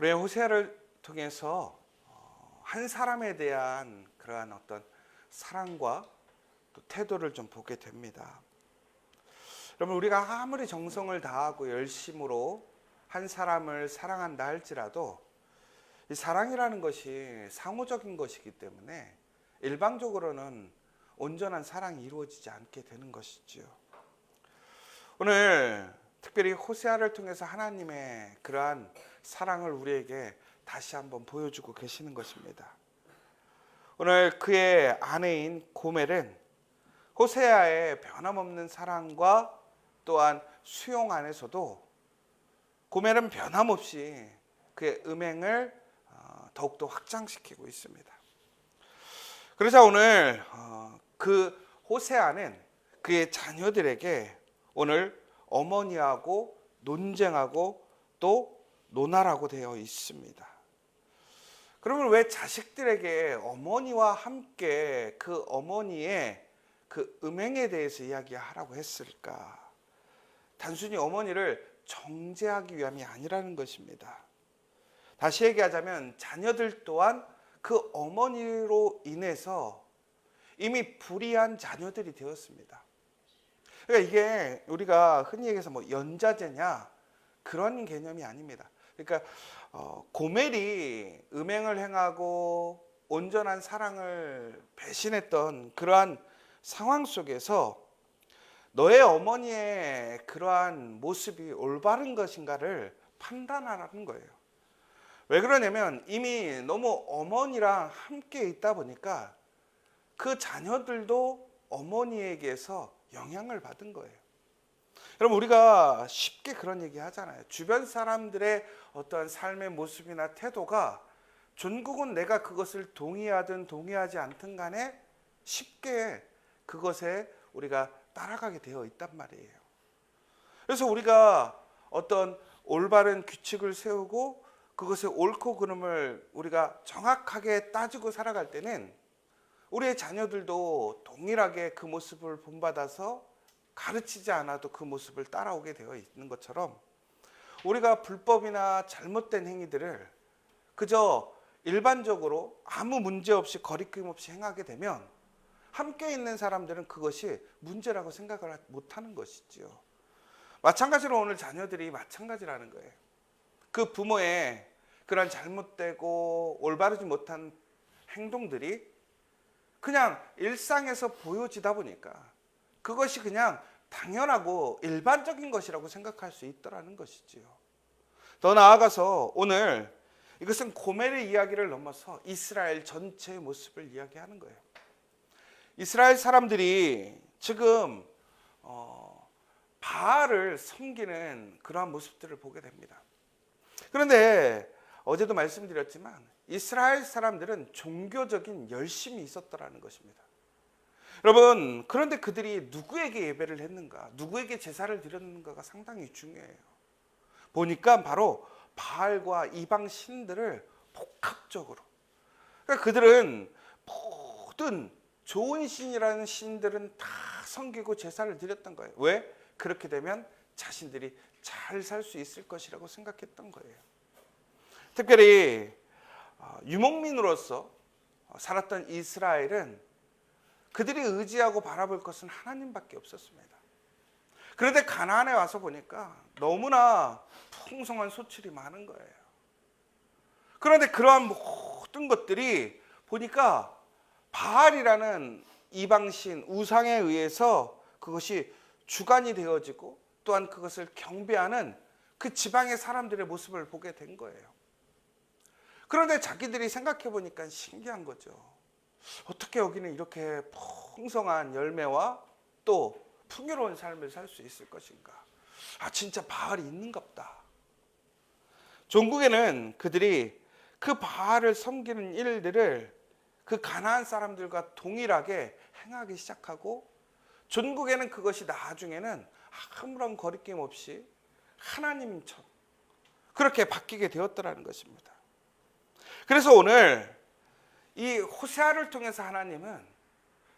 우리 호세아를 통해서 한 사람에 대한 그러한 어떤 사랑과 또 태도를 좀 보게 됩니다. 여러분, 우리가 아무리 정성을 다하고 열심으로 한 사람을 사랑한다 할지라도 이 사랑이라는 것이 상호적인 것이기 때문에 일방적으로는 온전한 사랑이 이루어지지 않게 되는 것이지요. 오늘 특별히 호세아를 통해서 하나님의 그러한 사랑을 우리에게 다시 한번 보여주고 계시는 것입니다. 오늘 그의 아내인 고멜은 호세아의 변함없는 사랑과 또한 수용 안에서도 고멜은 변함없이 그의 음행을 더욱더 확장시키고 있습니다. 그러자 오늘 그 호세아는 그의 자녀들에게 오늘 어머니하고 논쟁하고 또 논하라고 되어 있습니다. 그러면 왜 자식들에게 어머니와 함께 그 어머니의 그 음행에 대해서 이야기하라고 했을까? 단순히 어머니를 정죄하기 위함이 아니라는 것입니다. 다시 얘기하자면 자녀들 또한 그 어머니로 인해서 이미 불의한 자녀들이 되었습니다. 그러니까 이게 우리가 흔히 얘기해서 뭐 연자제냐 그런 개념이 아닙니다. 그러니까 고멜이 음행을 행하고 온전한 사랑을 배신했던 그러한 상황 속에서 너의 어머니의 그러한 모습이 올바른 것인가를 판단하라는 거예요. 왜 그러냐면 이미 너무 어머니랑 함께 있다 보니까 그 자녀들도 어머니에게서 영향을 받은 거예요. 여러분, 우리가 쉽게 그런 얘기 하잖아요. 주변 사람들의 어떠한 삶의 모습이나 태도가 결국은 내가 그것을 동의하든 동의하지 않든 간에 쉽게 그것에 우리가 따라가게 되어 있단 말이에요. 그래서 우리가 어떤 올바른 규칙을 세우고 그것의 옳고 그름을 우리가 정확하게 따지고 살아갈 때는 우리의 자녀들도 동일하게 그 모습을 본받아서 가르치지 않아도 그 모습을 따라오게 되어 있는 것처럼 우리가 불법이나 잘못된 행위들을 그저 일반적으로 아무 문제 없이 거리낌 없이 행하게 되면 함께 있는 사람들은 그것이 문제라고 생각을 못하는 것이지요. 마찬가지로 오늘 자녀들이 마찬가지라는 거예요. 그 부모의 그런 잘못되고 올바르지 못한 행동들이 그냥 일상에서 보여지다 보니까 그것이 그냥 당연하고 일반적인 것이라고 생각할 수 있더라는 것이지요. 더 나아가서 오늘 이것은 고멜의 이야기를 넘어서 이스라엘 전체의 모습을 이야기하는 거예요. 이스라엘 사람들이 지금 바알을 섬기는 그러한 모습들을 보게 됩니다. 그런데 어제도 말씀드렸지만 이스라엘 사람들은 종교적인 열심이 있었더라는 것입니다. 여러분, 그런데 그들이 누구에게 예배를 했는가, 누구에게 제사를 드렸는가가 상당히 중요해요. 보니까 바로 바알과 이방 신들을 복합적으로, 그러니까 그들은 모든 좋은 신이라는 신들은 다 섬기고 제사를 드렸던 거예요. 왜? 그렇게 되면 자신들이 잘 살 수 있을 것이라고 생각했던 거예요. 특별히 유목민으로서 살았던 이스라엘은 그들이 의지하고 바라볼 것은 하나님밖에 없었습니다. 그런데 가나안에 와서 보니까 너무나 풍성한 소출이 많은 거예요. 그런데 그러한 모든 것들이 보니까 바알이라는 이방신 우상에 의해서 그것이 주관이 되어지고 또한 그것을 경배하는 그 지방의 사람들의 모습을 보게 된 거예요. 그런데 자기들이 생각해 보니까 신기한 거죠. 어떻게 여기는 이렇게 풍성한 열매와 또 풍요로운 삶을 살 수 있을 것인가? 진짜 바알이 있는갑다. 종국에는 그들이 그 바알을 섬기는 일들을 그 가나안 사람들과 동일하게 행하기 시작하고 전국에는 그것이 나중에는 아무런 거리낌 없이 하나님처럼 그렇게 바뀌게 되었더라는 것입니다. 그래서 오늘 이 호세아를 통해서 하나님은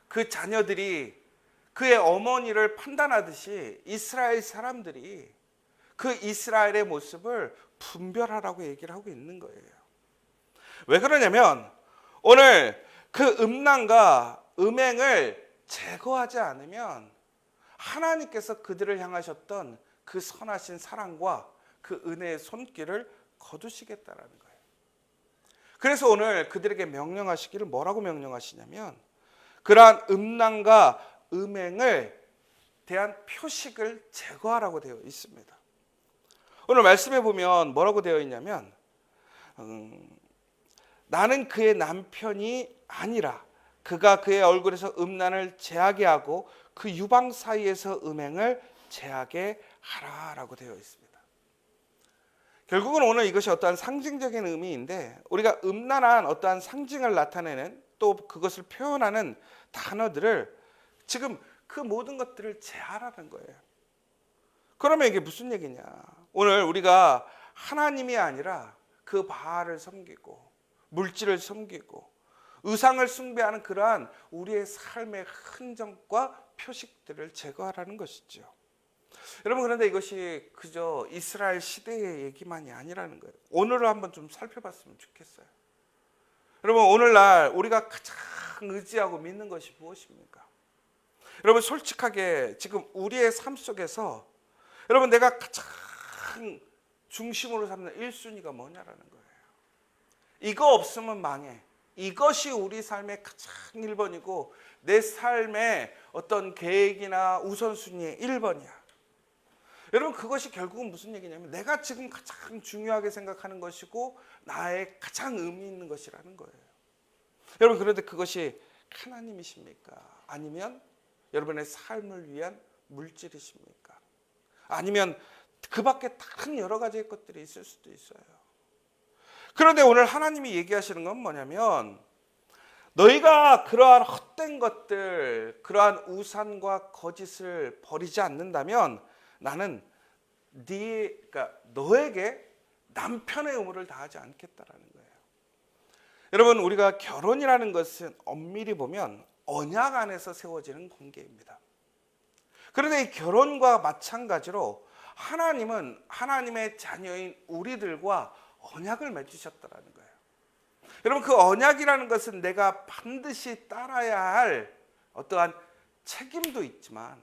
그 자녀들이 그의 어머니를 판단하듯이 이스라엘 사람들이 그 이스라엘의 모습을 분별하라고 얘기를 하고 있는 거예요. 왜 그러냐면 오늘 그 음란과 음행을 제거하지 않으면 하나님께서 그들을 향하셨던 그 선하신 사랑과 그 은혜의 손길을 거두시겠다라는 거예요. 그래서 오늘 그들에게 명령하시기를 뭐라고 명령하시냐면 그러한 음란과 음행을 대한 표식을 제거하라고 되어 있습니다. 오늘 말씀해 보면 뭐라고 되어 있냐면 나는 그의 남편이 아니라 그가 그의 얼굴에서 음란을 제하게 하고 그 유방 사이에서 음행을 제하게 하라라고 되어 있습니다. 결국은 오늘 이것이 어떠한 상징적인 의미인데 우리가 음란한 어떠한 상징을 나타내는 또 그것을 표현하는 단어들을 지금 그 모든 것들을 제하라는 거예요. 그러면 이게 무슨 얘기냐? 오늘 우리가 하나님이 아니라 그 바알을 섬기고 물질을 섬기고 의상을 숭배하는 그러한 우리의 삶의 흔적과 표식들을 제거하라는 것이죠. 여러분 그런데 이것이 그저 이스라엘 시대의 얘기만이 아니라는 거예요. 오늘을 한번 좀 살펴봤으면 좋겠어요. 여러분 오늘날 우리가 가장 의지하고 믿는 것이 무엇입니까? 여러분 솔직하게 지금 우리의 삶 속에서 여러분 내가 가장 중심으로 삼는 1순위가 뭐냐라는 거예요. 이거 없으면 망해. 이것이 우리 삶의 가장 1번이고 내 삶의 어떤 계획이나 우선순위의 1번이야. 여러분 그것이 결국은 무슨 얘기냐면 내가 지금 가장 중요하게 생각하는 것이고 나의 가장 의미 있는 것이라는 거예요. 여러분 그런데 그것이 하나님이십니까? 아니면 여러분의 삶을 위한 물질이십니까? 아니면 그 밖에 다른 여러 가지의 것들이 있을 수도 있어요. 그런데 오늘 하나님이 얘기하시는 건 뭐냐면 너희가 그러한 헛된 것들, 그러한 우상과 거짓을 버리지 않는다면 나는 그러니까 너에게 남편의 의무를 다하지 않겠다라는 거예요. 여러분 우리가 결혼이라는 것은 엄밀히 보면 언약 안에서 세워지는 관계입니다. 그런데 이 결혼과 마찬가지로 하나님은 하나님의 자녀인 우리들과 언약을 맺으셨다라는 거예요. 여러분 그 언약이라는 것은 내가 반드시 따라야 할 어떠한 책임도 있지만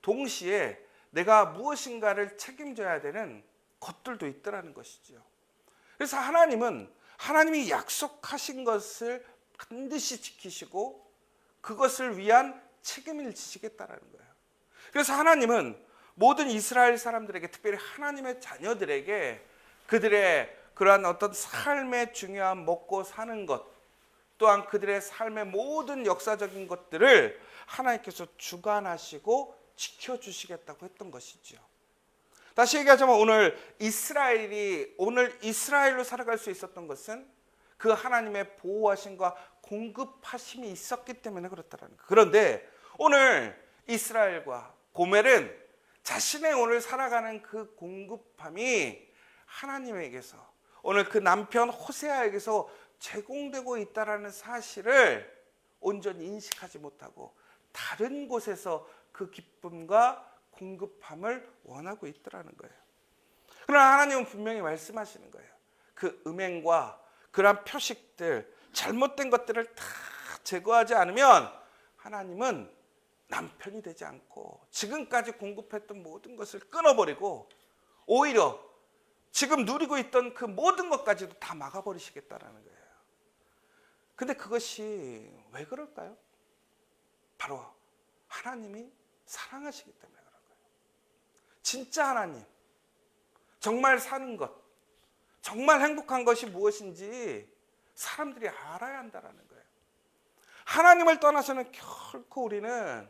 동시에 내가 무엇인가를 책임져야 되는 것들도 있더라는 것이죠. 그래서 하나님이 약속하신 것을 반드시 지키시고 그것을 위한 책임을 지시겠다라는 거예요. 그래서 하나님은 모든 이스라엘 사람들에게 특별히 하나님의 자녀들에게 그들의 그러한 어떤 삶의 중요한 먹고 사는 것 또한 그들의 삶의 모든 역사적인 것들을 하나님께서 주관하시고 지켜주시겠다고 했던 것이죠. 다시 얘기하자면 오늘 이스라엘로 살아갈 수 있었던 것은 그 하나님의 보호하심과 공급하심이 있었기 때문에 그렇다라는 거예요. 그런데 오늘 이스라엘과 고멜은 자신의 오늘 살아가는 그 공급함이 하나님에게서 오늘 그 남편 호세아에게서 제공되고 있다라는 사실을 온전히 인식하지 못하고 다른 곳에서 그 기쁨과 공급함을 원하고 있더라는 거예요. 그러나 하나님은 분명히 말씀하시는 거예요. 그 음행과 그러한 표식들, 잘못된 것들을 다 제거하지 않으면 하나님은 남편이 되지 않고 지금까지 공급했던 모든 것을 끊어버리고 오히려 지금 누리고 있던 그 모든 것까지도 다 막아버리시겠다라는 거예요. 근데 그것이 왜 그럴까요? 바로 하나님이 사랑하시기 때문에 그런 거예요. 진짜 하나님, 정말 사는 것, 정말 행복한 것이 무엇인지 사람들이 알아야 한다는 거예요. 하나님을 떠나서는 결코 우리는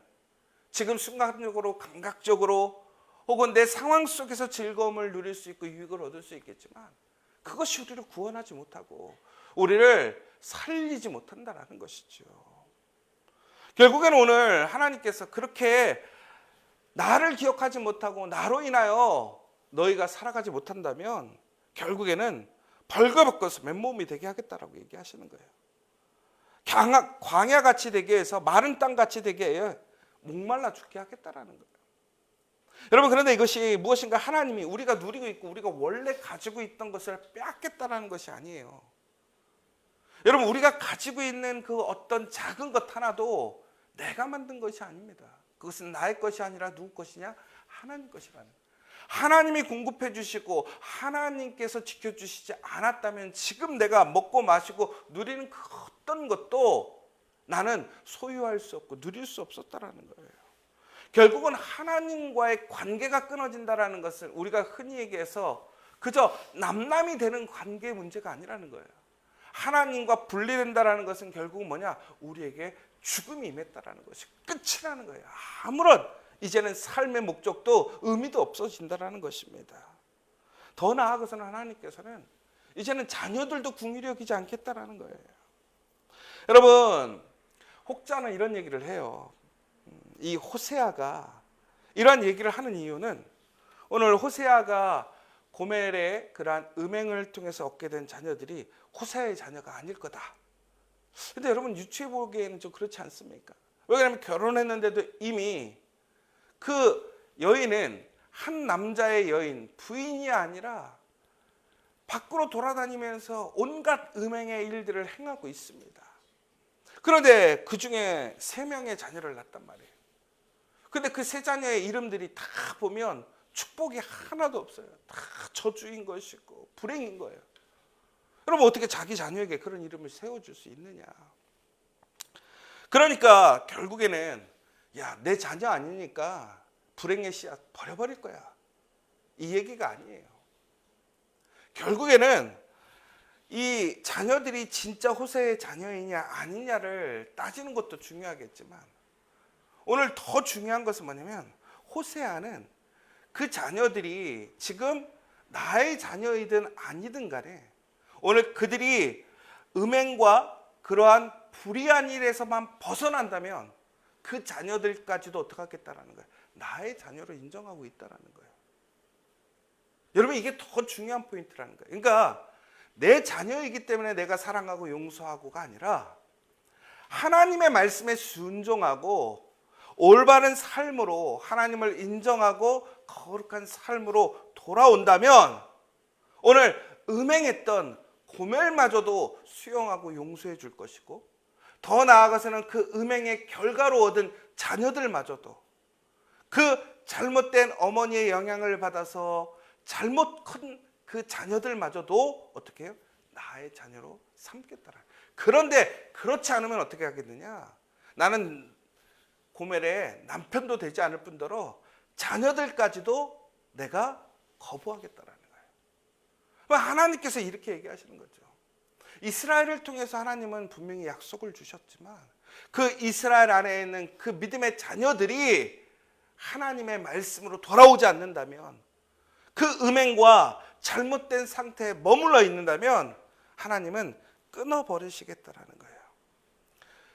지금 순간적으로 감각적으로 혹은 내 상황 속에서 즐거움을 누릴 수 있고 유익을 얻을 수 있겠지만 그것이 우리를 구원하지 못하고 우리를 살리지 못한다는 것이죠. 결국에는 오늘 하나님께서 그렇게 나를 기억하지 못하고 나로 인하여 너희가 살아가지 못한다면 결국에는 벌거벗고서 맨몸이 되게 하겠다라고 얘기하시는 거예요. 광야같이 되게 해서 마른 땅같이 되게 해 목말라 죽게 하겠다라는 거예요. 여러분, 그런데 이것이 무엇인가 하나님이 우리가 누리고 있고 우리가 원래 가지고 있던 것을 빼앗겠다라는 것이 아니에요. 여러분, 우리가 가지고 있는 그 어떤 작은 것 하나도 내가 만든 것이 아닙니다. 그것은 나의 것이 아니라 누구 것이냐? 하나님 것이라는 거예요. 하나님이 공급해 주시고 하나님께서 지켜주시지 않았다면 지금 내가 먹고 마시고 누리는 그 어떤 것도 나는 소유할 수 없고 누릴 수 없었다라는 거예요. 결국은 하나님과의 관계가 끊어진다라는 것을 우리가 흔히 얘기해서 그저 남남이 되는 관계의 문제가 아니라는 거예요. 하나님과 분리된다라는 것은 결국은 뭐냐? 우리에게 죽음이 임했다라는 것이 끝이라는 거예요. 아무런 이제는 삶의 목적도 의미도 없어진다라는 것입니다. 더 나아가서는 하나님께서는 이제는 자녀들도 긍휼히 여기지 않겠다라는 거예요. 여러분, 혹자는 이런 얘기를 해요. 이 호세아가 이러한 얘기를 하는 이유는 오늘 호세아가 고멜의 그러한 음행을 통해서 얻게 된 자녀들이 호세아의 자녀가 아닐 거다. 근데 여러분, 유추해 보기에는 좀 그렇지 않습니까? 왜냐하면 결혼했는데도 이미 그 여인은 한 남자의 여인, 부인이 아니라 밖으로 돌아다니면서 온갖 음행의 일들을 행하고 있습니다. 그런데 그 중에 3명의 자녀를 낳았단 말이에요. 근데 그 3자녀의 이름들이 다 보면 축복이 하나도 없어요. 다 저주인 것이고 불행인 거예요. 여러분, 어떻게 자기 자녀에게 그런 이름을 세워줄 수 있느냐? 그러니까 결국에는 야, 내 자녀 아니니까 불행의 씨앗 버려버릴 거야. 이 얘기가 아니에요. 결국에는 이 자녀들이 진짜 호세의 자녀이냐 아니냐를 따지는 것도 중요하겠지만 오늘 더 중요한 것은 뭐냐면 호세아는 그 자녀들이 지금 나의 자녀이든 아니든 간에 오늘 그들이 음행과 그러한 불의한 일에서만 벗어난다면 그 자녀들까지도 어떻게 하겠다라는 거예요? 나의 자녀로 인정하고 있다라는 거예요. 여러분, 이게 더 중요한 포인트라는 거예요. 그러니까 내 자녀이기 때문에 내가 사랑하고 용서하고가 아니라 하나님의 말씀에 순종하고 올바른 삶으로 하나님을 인정하고 거룩한 삶으로 돌아온다면 오늘 음행했던 고멜마저도 수용하고 용서해 줄 것이고 더 나아가서는 그 음행의 결과로 얻은 자녀들마저도 그 잘못된 어머니의 영향을 받아서 잘못 큰 그 자녀들마저도 어떻게 해요? 나의 자녀로 삼겠다라. 그런데 그렇지 않으면 어떻게 하겠느냐? 나는 고멜의 남편도 되지 않을 뿐더러 자녀들까지도 내가 거부하겠다라는 거예요. 하나님께서 이렇게 얘기하시는 거죠. 이스라엘을 통해서 하나님은 분명히 약속을 주셨지만 그 이스라엘 안에 있는 그 믿음의 자녀들이 하나님의 말씀으로 돌아오지 않는다면 그 음행과 잘못된 상태에 머물러 있는다면 하나님은 끊어버리시겠다라는 거예요.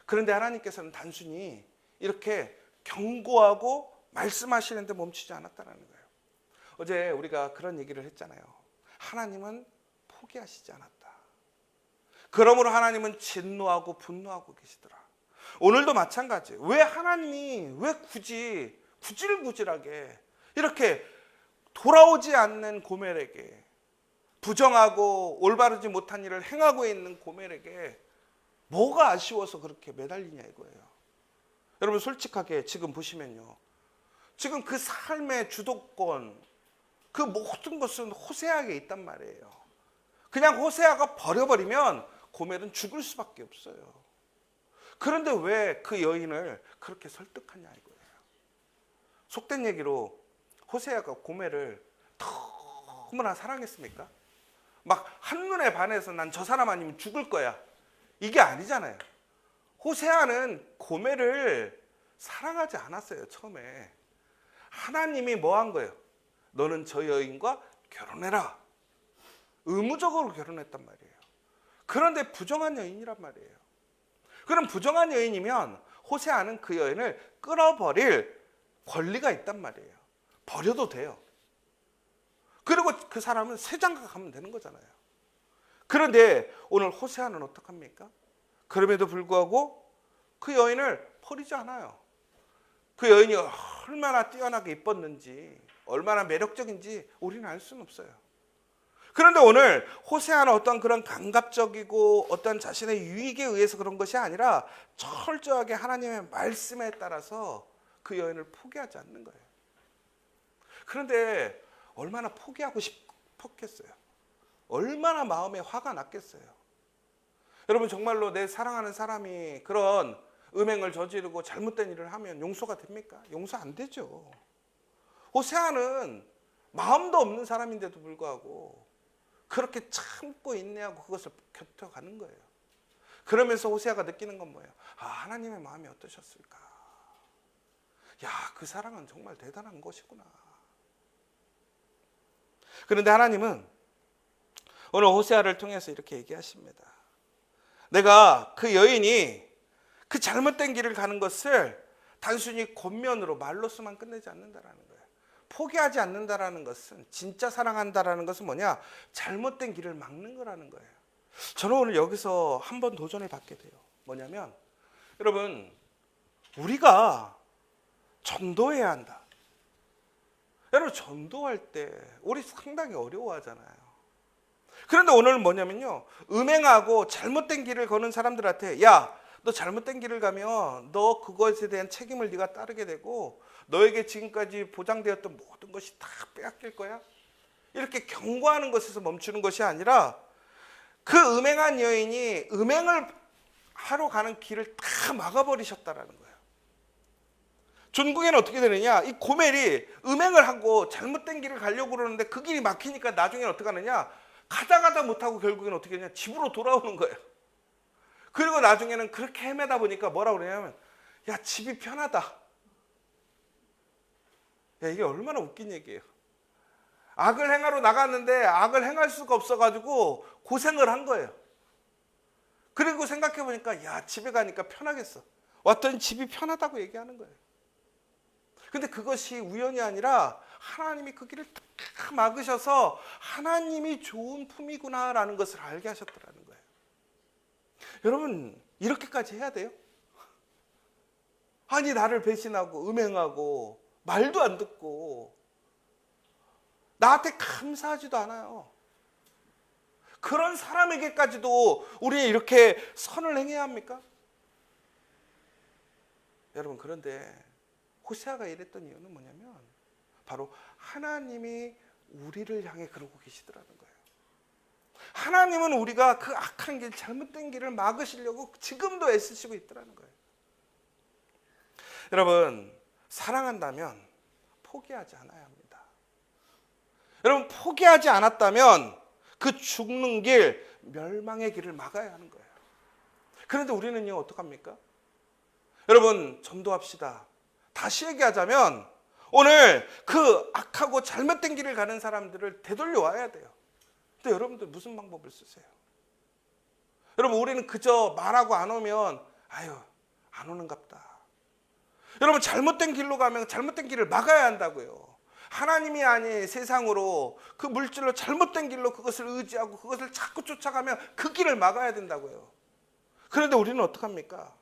그런데 하나님께서는 단순히 이렇게 경고하고 말씀하시는데 멈추지 않았다는 거예요. 어제 우리가 그런 얘기를 했잖아요. 하나님은 포기하시지 않았다. 그러므로 하나님은 진노하고 분노하고 계시더라. 오늘도 마찬가지예요. 왜 하나님이 왜 구질구질하게 이렇게 돌아오지 않는 고멜에게 부정하고 올바르지 못한 일을 행하고 있는 고멜에게 뭐가 아쉬워서 그렇게 매달리냐 이거예요. 여러분, 솔직하게 지금 보시면요. 지금 그 삶의 주도권, 그 모든 것은 호세아에게 있단 말이에요. 그냥 호세아가 버려버리면 고멜은 죽을 수밖에 없어요. 그런데 왜 그 여인을 그렇게 설득하냐 이거예요. 속된 얘기로 호세아가 고멜을 너무나 사랑했습니까? 막 한눈에 반해서 난 저 사람 아니면 죽을 거야. 이게 아니잖아요. 호세아는 고멜을 사랑하지 않았어요. 처음에 하나님이 뭐 한 거예요? 너는 저 여인과 결혼해라. 의무적으로 결혼했단 말이에요. 그런데 부정한 여인이란 말이에요. 그럼 부정한 여인이면 호세아는 그 여인을 끌어버릴 권리가 있단 말이에요. 버려도 돼요. 그리고 그 사람은 새 장가 가면 되는 거잖아요. 그런데 오늘 호세아는 어떡합니까? 그럼에도 불구하고 그 여인을 버리지 않아요. 그 여인이 얼마나 뛰어나게 이뻤는지, 얼마나 매력적인지 우리는 알 수는 없어요. 그런데 오늘 호세아는 어떤 그런 감각적이고 어떤 자신의 유익에 의해서 그런 것이 아니라 철저하게 하나님의 말씀에 따라서 그 여인을 포기하지 않는 거예요. 그런데 얼마나 포기하고 싶었겠어요. 얼마나 마음에 화가 났겠어요. 여러분, 정말로 내 사랑하는 사람이 그런 음행을 저지르고 잘못된 일을 하면 용서가 됩니까? 용서 안 되죠. 호세아는 마음도 없는 사람인데도 불구하고 그렇게 참고 인내하고 그것을 견뎌가는 거예요. 그러면서 호세아가 느끼는 건 뭐예요? 아, 하나님의 마음이 어떠셨을까? 야, 그 사랑은 정말 대단한 것이구나. 그런데 하나님은 오늘 호세아를 통해서 이렇게 얘기하십니다. 내가 그 여인이 그 잘못된 길을 가는 것을 단순히 겉면으로 말로서만 끝내지 않는다라는 거예요. 포기하지 않는다라는 것은, 진짜 사랑한다라는 것은 뭐냐? 잘못된 길을 막는 거라는 거예요. 저는 오늘 여기서 한번 도전을 받게 돼요. 뭐냐면, 여러분, 우리가 전도해야 한다. 여러분, 전도할 때 우리 상당히 어려워하잖아요. 그런데 오늘은 뭐냐면요, 음행하고 잘못된 길을 거는 사람들한테, 야, 너 잘못된 길을 가면 너 그것에 대한 책임을 네가 따르게 되고 너에게 지금까지 보장되었던 모든 것이 다 빼앗길 거야. 이렇게 경고하는 것에서 멈추는 것이 아니라 그 음행한 여인이 음행을 하러 가는 길을 다 막아버리셨다라는 거예요. 종국에는 어떻게 되느냐, 이 고멜이 음행을 하고 잘못된 길을 가려고 그러는데 그 길이 막히니까 나중에는 어떻게 하느냐, 가다 못하고 결국에는 어떻게 하냐, 집으로 돌아오는 거예요. 그리고 나중에는 그렇게 헤매다 보니까 뭐라고 그러냐면, 야, 집이 편하다. 야, 이게 얼마나 웃긴 얘기예요. 악을 행하러 나갔는데 악을 행할 수가 없어가지고 고생을 한 거예요. 그리고 생각해 보니까, 야, 집에 가니까 편하겠어. 왔더니 집이 편하다고 얘기하는 거예요. 근데 그것이 우연이 아니라 하나님이 그 길을 딱 막으셔서 하나님이 좋은 품이구나라는 것을 알게 하셨더라는 거예요. 여러분, 이렇게까지 해야 돼요? 아니, 나를 배신하고 음행하고 말도 안 듣고 나한테 감사하지도 않아요. 그런 사람에게까지도 우리는 이렇게 선을 행해야 합니까? 여러분, 그런데 호세아가 이랬던 이유는 뭐냐면 바로 하나님이 우리를 향해 그러고 계시더라는 거예요. 하나님은 우리가 그 악한 길, 잘못된 길을 막으시려고 지금도 애쓰시고 있더라는 거예요. 여러분, 사랑한다면 포기하지 않아야 합니다. 여러분, 포기하지 않았다면 그 죽는 길, 멸망의 길을 막아야 하는 거예요. 그런데 우리는요, 어떡합니까? 여러분, 전도합시다. 다시 얘기하자면 오늘 그 악하고 잘못된 길을 가는 사람들을 되돌려 와야 돼요. 근데 여러분들 무슨 방법을 쓰세요? 여러분, 우리는 그저 말하고 안 오면 아유, 안 오는갑다. 여러분, 잘못된 길로 가면 잘못된 길을 막아야 한다고요. 하나님이 아닌 세상으로 그 물질로 잘못된 길로 그것을 의지하고 그것을 자꾸 쫓아가면 그 길을 막아야 된다고요. 그런데 우리는 어떡합니까?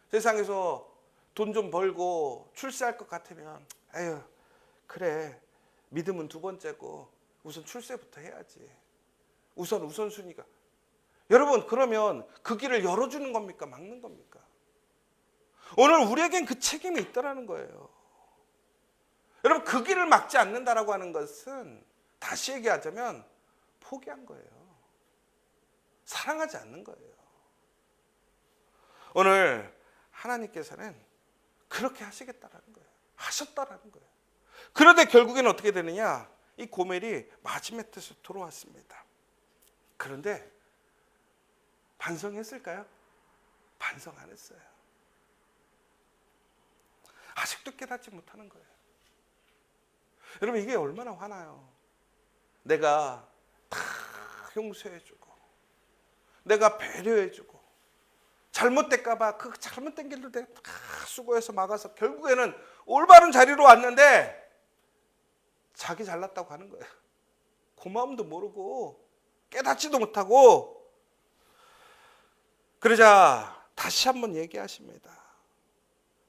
세상에서 돈 좀 벌고 출세할 것 같으면 아유, 그래, 믿음은 두 번째고 우선 출세부터 해야지. 우선순위가. 여러분, 그러면 그 길을 열어주는 겁니까? 막는 겁니까? 오늘 우리에겐 그 책임이 있다라는 거예요. 여러분, 그 길을 막지 않는다라고 하는 것은 다시 얘기하자면 포기한 거예요. 사랑하지 않는 거예요. 오늘 하나님께서는 그렇게 하시겠다라는 거예요. 하셨다라는 거예요. 그런데 결국에는 어떻게 되느냐? 이 고멜이 마지못해서 돌아왔습니다. 그런데 반성했을까요? 반성 안 했어요. 아직도 깨닫지 못하는 거예요. 여러분, 이게 얼마나 화나요? 내가 다 용서해주고 내가 배려해주고 잘못될까 봐 그 잘못된 길도 내가 다 수고해서 막아서 결국에는 올바른 자리로 왔는데 자기 잘났다고 하는 거예요. 고마움도 모르고 깨닫지도 못하고. 그러자 다시 한번 얘기하십니다.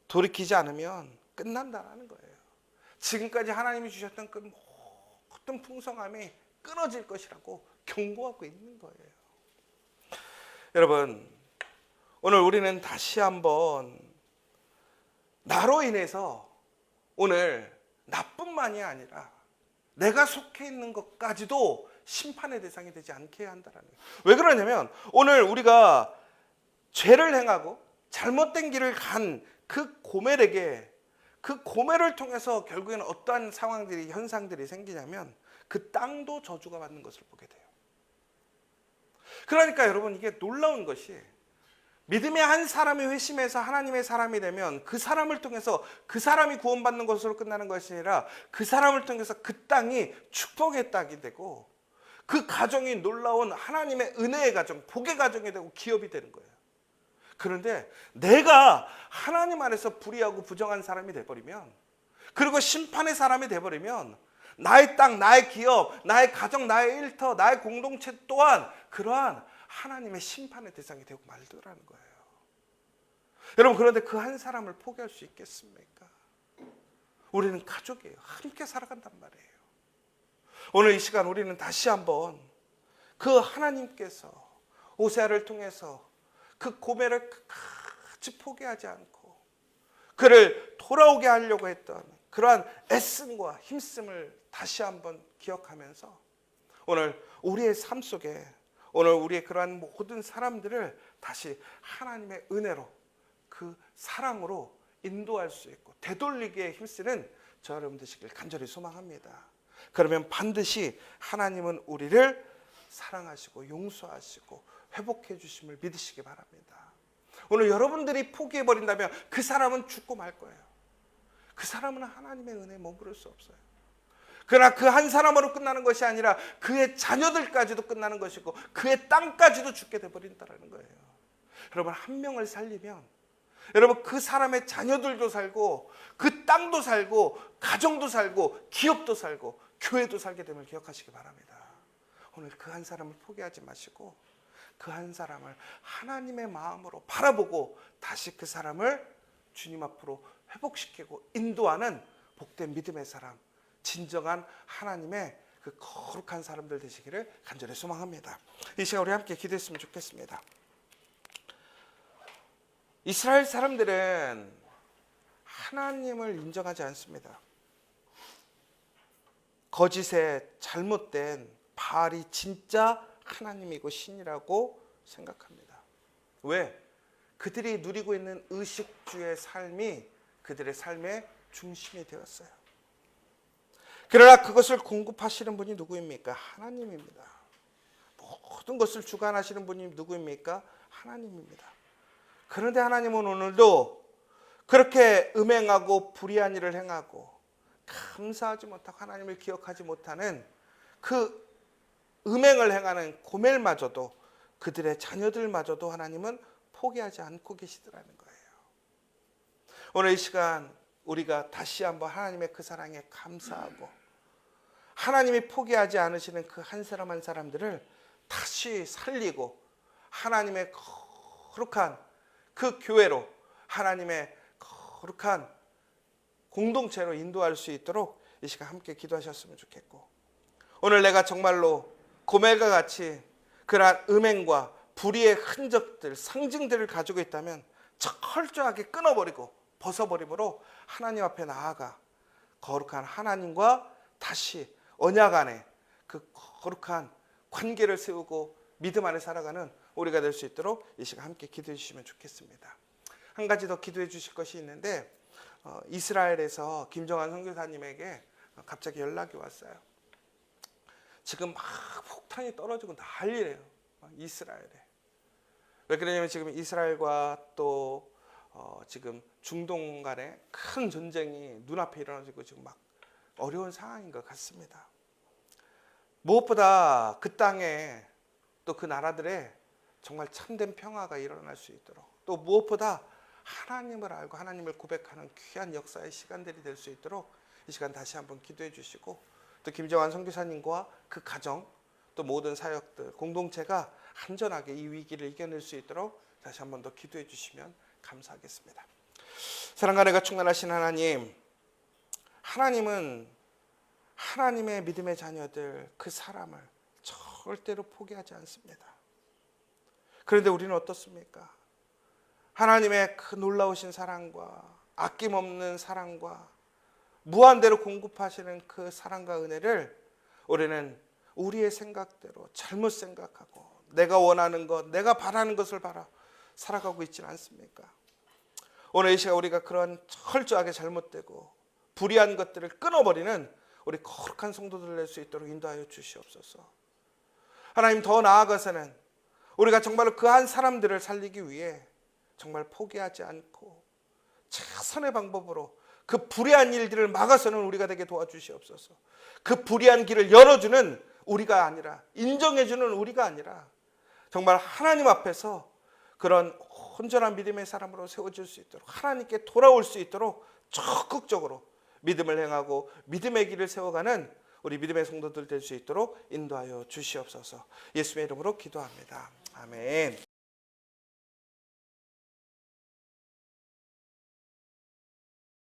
돌이키지 않으면 끝난다는 거예요. 지금까지 하나님이 주셨던 그 모든 풍성함이 끊어질 것이라고 경고하고 있는 거예요. 여러분, 오늘 우리는 다시 한번 나로 인해서 오늘 나뿐만이 아니라 내가 속해 있는 것까지도 심판의 대상이 되지 않게 해야 한다는 거예요. 왜 그러냐면 오늘 우리가 죄를 행하고 잘못된 길을 간 그 고멜에게, 그 고멜을 통해서 결국에는 어떠한 상황들이, 현상들이 생기냐면 그 땅도 저주가 받는 것을 보게 돼요. 그러니까 여러분, 이게 놀라운 것이 믿음의 한 사람이 회심해서 하나님의 사람이 되면 그 사람을 통해서 그 사람이 구원받는 것으로 끝나는 것이 아니라 그 사람을 통해서 그 땅이 축복의 땅이 되고 그 가정이 놀라운 하나님의 은혜의 가정, 복의 가정이 되고 기업이 되는 거예요. 그런데 내가 하나님 안에서 불의하고 부정한 사람이 돼버리면, 그리고 심판의 사람이 돼버리면 나의 땅, 나의 기업, 나의 가정, 나의 일터, 나의 공동체 또한 그러한 하나님의 심판의 대상이 되고 말더라는 거예요. 여러분, 그런데 그 한 사람을 포기할 수 있겠습니까? 우리는 가족이에요. 함께 살아간단 말이에요. 오늘 이 시간 우리는 다시 한번 그 하나님께서 오세아를 통해서 그 고멜을 끝까지 포기하지 않고 그를 돌아오게 하려고 했던 그러한 애씀과 힘씀을 다시 한번 기억하면서 오늘 우리의 삶 속에, 오늘 우리의 그러한 모든 사람들을 다시 하나님의 은혜로, 그 사랑으로 인도할 수 있고 되돌리기에 힘쓰는 저 여러분 되시길 간절히 소망합니다. 그러면 반드시 하나님은 우리를 사랑하시고 용서하시고 회복해 주심을 믿으시기 바랍니다. 오늘 여러분들이 포기해버린다면 그 사람은 죽고 말 거예요. 그 사람은 하나님의 은혜에 머무를 수 없어요. 그러나 그 한 사람으로 끝나는 것이 아니라 그의 자녀들까지도 끝나는 것이고 그의 땅까지도 죽게 돼버린다는 거예요. 여러분, 한 명을 살리면 여러분 그 사람의 자녀들도 살고 그 땅도 살고 가정도 살고 기업도 살고 교회도 살게 됨을 기억하시기 바랍니다. 오늘 그 한 사람을 포기하지 마시고 그 한 사람을 하나님의 마음으로 바라보고 다시 그 사람을 주님 앞으로 회복시키고 인도하는 복된 믿음의 사람, 진정한 하나님의 그 거룩한 사람들 되시기를 간절히 소망합니다. 이 시간 우리 함께 기도했으면 좋겠습니다. 이스라엘 사람들은 하나님을 인정하지 않습니다. 거짓에 잘못된 바알이 진짜 하나님이고 신이라고 생각합니다. 왜? 그들이 누리고 있는 의식주의 삶이 그들의 삶의 중심이 되었어요. 그러나 그것을 공급하시는 분이 누구입니까? 하나님입니다. 모든 것을 주관하시는 분이 누구입니까? 하나님입니다. 그런데 하나님은 오늘도 그렇게 음행하고 불의한 일을 행하고 감사하지 못하고 하나님을 기억하지 못하는 그 음행을 행하는 고멜마저도, 그들의 자녀들마저도 하나님은 포기하지 않고 계시더라는 거예요. 오늘 이 시간 우리가 다시 한번 하나님의 그 사랑에 감사하고 하나님이 포기하지 않으시는 그 한 사람 한 사람들을 다시 살리고 하나님의 거룩한 그 교회로, 하나님의 거룩한 공동체로 인도할 수 있도록 이 시간 함께 기도하셨으면 좋겠고, 오늘 내가 정말로 고멜과 같이 그러한 음행과 불의의 흔적들, 상징들을 가지고 있다면 철저하게 끊어버리고 벗어버림으로 하나님 앞에 나아가 거룩한 하나님과 다시 언약 안에 그 거룩한 관계를 세우고 믿음 안에 살아가는 우리가 될 수 있도록 이 시간 함께 기도해 주시면 좋겠습니다. 한 가지 더 기도해 주실 것이 있는데, 이스라엘에서 김정환 선교사님에게 갑자기 연락이 왔어요. 지금 막 폭탄이 떨어지고 난리래요. 이스라엘에. 왜 그러냐면 지금 이스라엘과 또 지금 중동 간에 큰 전쟁이 눈앞에 일어나지고 지금 막 어려운 상황인 것 같습니다. 무엇보다 그 땅에 또 그 나라들에 정말 참된 평화가 일어날 수 있도록, 또 무엇보다 하나님을 알고 하나님을 고백하는 귀한 역사의 시간들이 될 수 있도록 이 시간 다시 한번 기도해 주시고, 또 김정환 선교사님과 그 가정, 또 모든 사역들, 공동체가 안전하게 이 위기를 이겨낼 수 있도록 다시 한번 더 기도해 주시면 감사하겠습니다. 사랑과 은혜가 충만하신 하나님, 하나님은 하나님의 믿음의 자녀들 그 사람을 절대로 포기하지 않습니다. 그런데 우리는 어떻습니까? 하나님의 그 놀라우신 사랑과 아낌없는 사랑과 무한대로 공급하시는 그 사랑과 은혜를 우리는 우리의 생각대로 잘못 생각하고 내가 원하는 것, 내가 바라는 것을 바라 살아가고 있지는 않습니까? 오늘 이 시간 우리가 그런 철저하게 잘못되고 불의한 것들을 끊어버리는 우리 거룩한 성도들 될 수 있도록 인도하여 주시옵소서. 하나님, 더 나아가서는 우리가 정말로 그 한 사람들을 살리기 위해 정말 포기하지 않고 최선의 방법으로 그 불의한 일들을 막아서는 우리가 되게 도와주시옵소서. 그 불의한 길을 열어주는 우리가 아니라, 인정해주는 우리가 아니라 정말 하나님 앞에서 그런 온전한 믿음의 사람으로 세워질 수 있도록, 하나님께 돌아올 수 있도록 적극적으로 믿음을 행하고 믿음의 길을 세워가는 우리 믿음의 성도들 될 수 있도록 인도하여 주시옵소서. 예수의 이름으로 기도합니다. 아멘.